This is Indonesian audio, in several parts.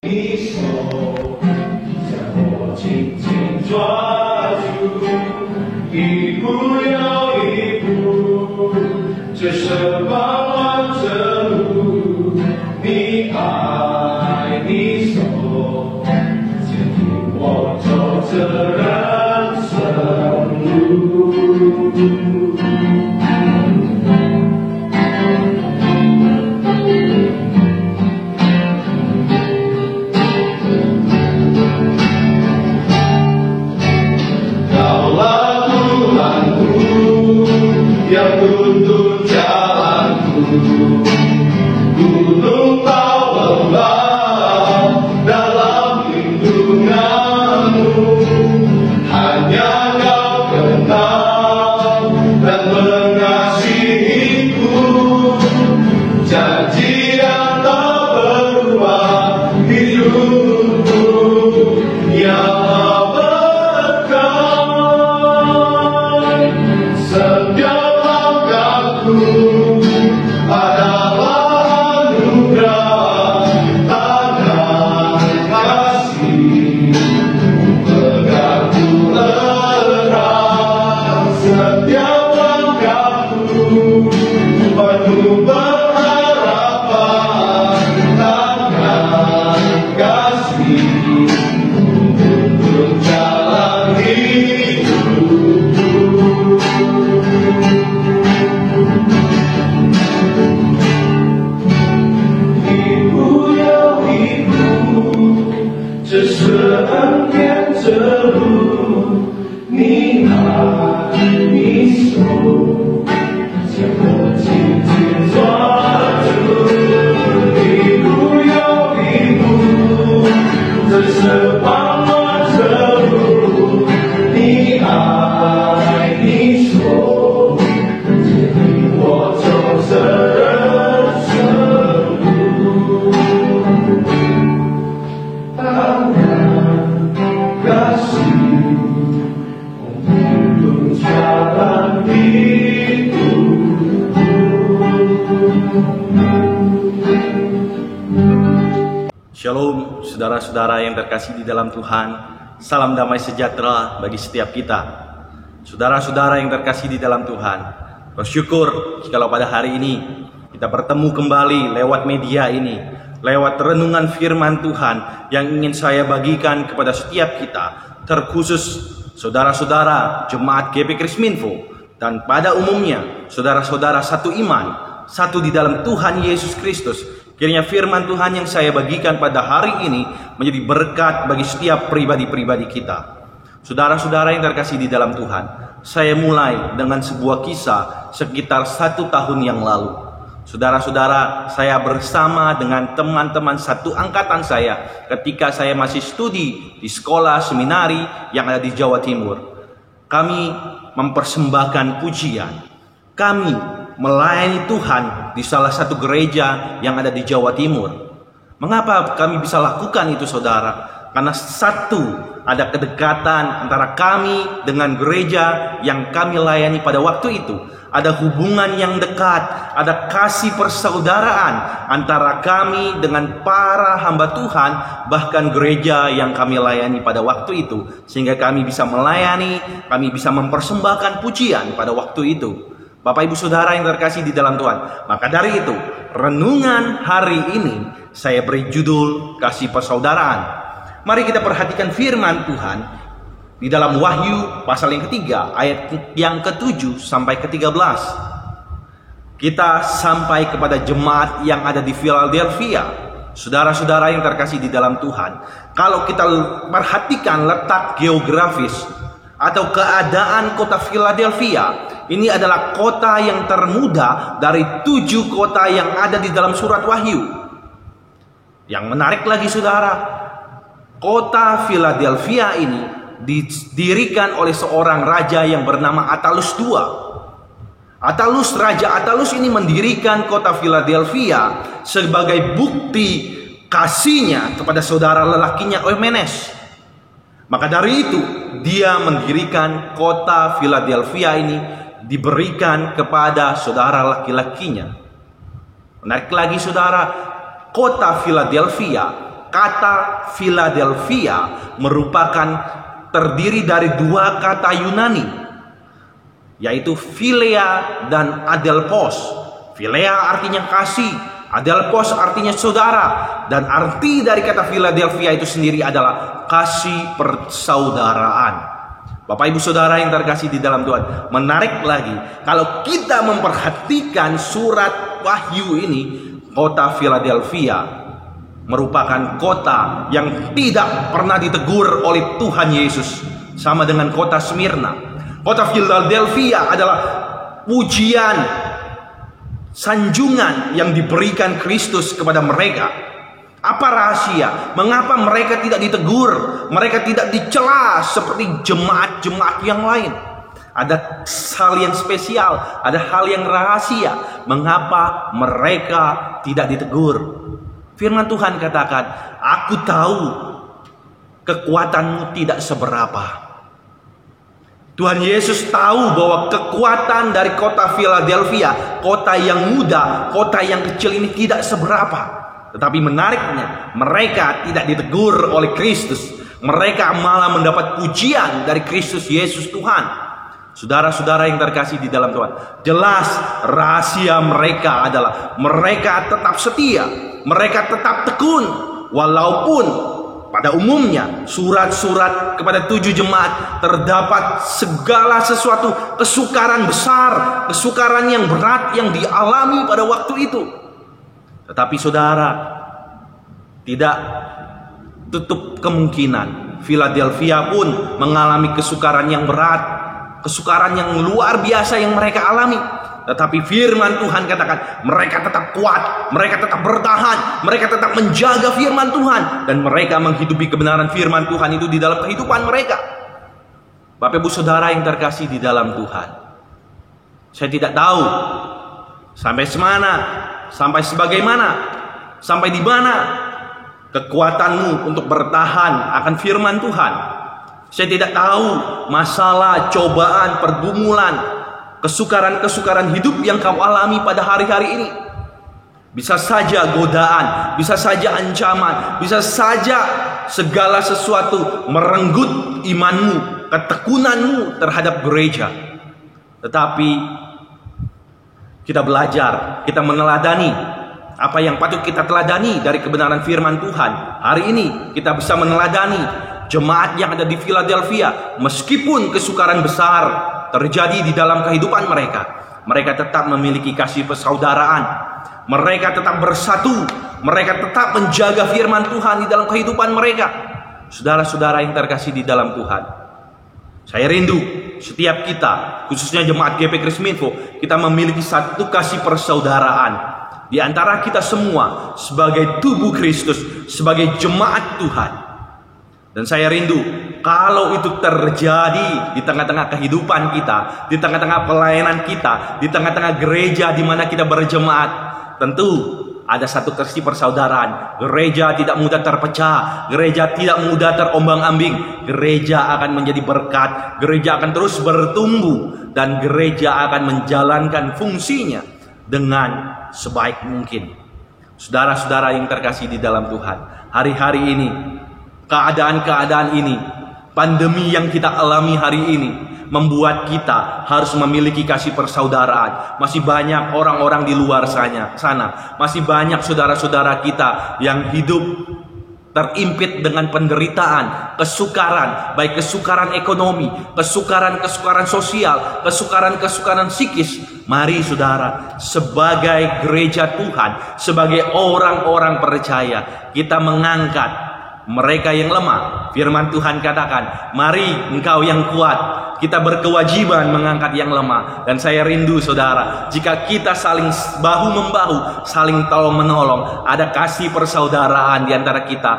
你手将我紧紧抓住，一步又一步，这是茫茫的路，你爱你手牵引我走这人生路。Yang tuntun jalanku, gunung kau lembah dalam lindunganmu, hanya kau kenal dan mengasihiku, janji yang tak berubah hidupku yang abadi. Setiap adalah anugerah tangan kasih, pegangku erat setiap langkahku, penuh berharapan tangan kasih untuk jalan hidupku.这是恩典之路，你爱你手，将我紧紧抓住，一步又一步，这是茫茫的路，你爱你手，牵引我走这人生路。Shalom, saudara-saudara yang terkasih di dalam Tuhan. Salam damai sejahtera bagi setiap kita. Saudara-saudara yang terkasih di dalam Tuhan, bersyukur jikalau pada hari ini kita bertemu kembali lewat media ini, lewat renungan firman Tuhan yang ingin saya bagikan kepada setiap kita, terkhusus saudara-saudara jemaat GP Krisminfo dan pada umumnya saudara-saudara satu iman, satu di dalam Tuhan Yesus Kristus. Kiranya firman Tuhan yang saya bagikan pada hari ini menjadi berkat bagi setiap pribadi-pribadi kita. Saudara-saudara yang terkasih di dalam Tuhan, saya mulai dengan sebuah kisah sekitar 1 tahun yang lalu. Saudara-saudara, saya bersama dengan teman-teman satu angkatan saya ketika saya masih studi di sekolah seminari yang ada di Jawa Timur. Kami mempersembahkan pujian. Kami melayani Tuhan di salah satu gereja yang ada di Jawa Timur. Mengapa kami bisa lakukan itu, saudara? Karena satu, ada kedekatan antara kami dengan gereja yang kami layani pada waktu itu. Ada hubungan yang dekat, ada kasih persaudaraan antara kami dengan para hamba Tuhan, bahkan gereja yang kami layani pada waktu itu. Sehingga kami bisa melayani, kami bisa mempersembahkan pujian pada waktu itu. Bapak Ibu Saudara yang terkasih di dalam Tuhan, maka dari itu renungan hari ini saya beri judul kasih persaudaraan. Mari kita perhatikan firman Tuhan di dalam Wahyu pasal yang ketiga ayat yang ke-7 sampai ke-13. Kita sampai kepada jemaat yang ada di Philadelphia. Saudara-saudara yang terkasih di dalam Tuhan, kalau kita perhatikan letak geografis atau keadaan kota Philadelphia, ini adalah kota yang termuda dari 7 kota yang ada di dalam surat Wahyu. Yang menarik lagi, saudara, kota Philadelphia ini didirikan oleh seorang raja yang bernama Attalus II. Raja Attalus ini mendirikan kota Philadelphia sebagai bukti kasihnya kepada saudara lelakinya Eumenes. Maka dari itu dia mendirikan kota Philadelphia ini, diberikan kepada saudara laki-lakinya. Menarik lagi, saudara, kota Philadelphia kata Philadelphia merupakan terdiri dari dua kata Yunani, yaitu Philea dan Adelphos. Philea artinya kasih, Adelphos artinya saudara, dan arti dari kata Philadelphia itu sendiri adalah kasih persaudaraan. Bapak ibu saudara yang terkasih di dalam Tuhan, menarik lagi kalau kita memperhatikan surat Wahyu ini, kota Philadelphia merupakan kota yang tidak pernah ditegur oleh Tuhan Yesus, sama dengan kota Smyrna. Kota Philadelphia adalah pujian, sanjungan yang diberikan Kristus kepada mereka. Apa rahasia? Mengapa mereka tidak ditegur? Mereka tidak dicela seperti jemaat-jemaat yang lain. Ada hal yang spesial, ada hal yang rahasia. Mengapa mereka tidak ditegur? Firman Tuhan katakan, aku tahu kekuatanmu tidak seberapa. Tuhan Yesus tahu bahwa kekuatan dari kota Philadelphia, kota yang muda, kota yang kecil ini tidak seberapa. Tetapi menariknya, mereka tidak ditegur oleh Kristus. Mereka malah mendapat pujian dari Kristus Yesus Tuhan. Saudara-saudara yang terkasih di dalam Tuhan, jelas rahasia mereka adalah mereka tetap setia, mereka tetap tekun, walaupun pada umumnya surat-surat kepada 7 jemaat terdapat segala sesuatu kesukaran besar, kesukaran yang berat yang dialami pada waktu itu. Tetapi saudara, tidak tutup kemungkinan Philadelphia pun mengalami kesukaran yang berat, kesukaran yang luar biasa yang mereka alami. Tetapi firman Tuhan katakan, mereka tetap kuat, mereka tetap bertahan, mereka tetap menjaga firman Tuhan, dan mereka menghidupi kebenaran firman Tuhan itu di dalam kehidupan mereka. Bapak ibu saudara yang terkasih di dalam Tuhan, saya tidak tahu sampai semana, sampai sebagaimana, sampai di mana kekuatanmu untuk bertahan akan firman Tuhan. Saya tidak tahu masalah, cobaan, pergumulan, kesukaran-kesukaran hidup yang kau alami pada hari-hari ini. Bisa saja godaan, bisa saja ancaman, bisa saja segala sesuatu merenggut imanmu, ketekunanmu terhadap gereja. Tetapi kita belajar, kita meneladani apa yang patut kita teladani dari kebenaran firman Tuhan. Hari ini kita bisa meneladani jemaat yang ada di Philadelphia, meskipun kesukaran besar terjadi di dalam kehidupan mereka, mereka tetap memiliki kasih persaudaraan, mereka tetap bersatu, mereka tetap menjaga firman Tuhan di dalam kehidupan mereka. Saudara-saudara yang terkasih di dalam Tuhan, saya rindu setiap kita, khususnya jemaat GP Krisminfo, kita memiliki satu kasih persaudaraan di antara kita semua sebagai tubuh Kristus, sebagai jemaat Tuhan. Dan saya rindu kalau itu terjadi di tengah-tengah kehidupan kita, di tengah-tengah pelayanan kita, di tengah-tengah gereja di mana kita berjemaat, tentu ada satu kasih persaudaraan. Gereja tidak mudah terpecah, gereja tidak mudah terombang-ambing. Gereja akan menjadi berkat, gereja akan terus bertumbuh, dan gereja akan menjalankan fungsinya dengan sebaik mungkin. Saudara-saudara yang terkasih di dalam Tuhan, hari-hari ini, keadaan-keadaan ini, pandemi yang kita alami hari ini, membuat kita harus memiliki kasih persaudaraan. Masih banyak orang-orang di luar sana, masih banyak saudara-saudara kita yang hidup terimpit dengan penderitaan, kesukaran, baik kesukaran ekonomi, kesukaran sosial, kesukaran psikis. Mari saudara, sebagai gereja Tuhan, sebagai orang-orang percaya, kita mengangkat mereka yang lemah. Firman Tuhan katakan, mari engkau yang kuat. Kita berkewajiban mengangkat yang lemah. Dan saya rindu saudara, jika kita saling bahu-membahu, saling tolong-menolong, ada kasih persaudaraan di antara kita.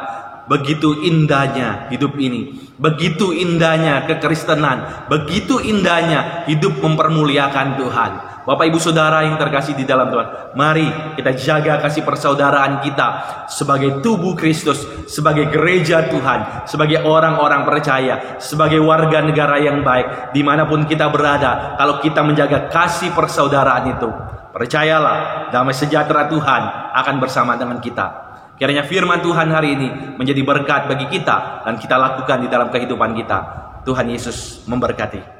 Begitu indahnya hidup ini, begitu indahnya kekristenan, begitu indahnya hidup mempermuliakan Tuhan. Bapak ibu saudara yang terkasih di dalam Tuhan, mari kita jaga kasih persaudaraan kita sebagai tubuh Kristus, sebagai gereja Tuhan, sebagai orang-orang percaya, sebagai warga negara yang baik dimanapun kita berada. Kalau kita menjaga kasih persaudaraan itu, percayalah damai sejahtera Tuhan akan bersama dengan kita. Kiranya firman Tuhan hari ini menjadi berkat bagi kita dan kita lakukan di dalam kehidupan kita. Tuhan Yesus memberkati.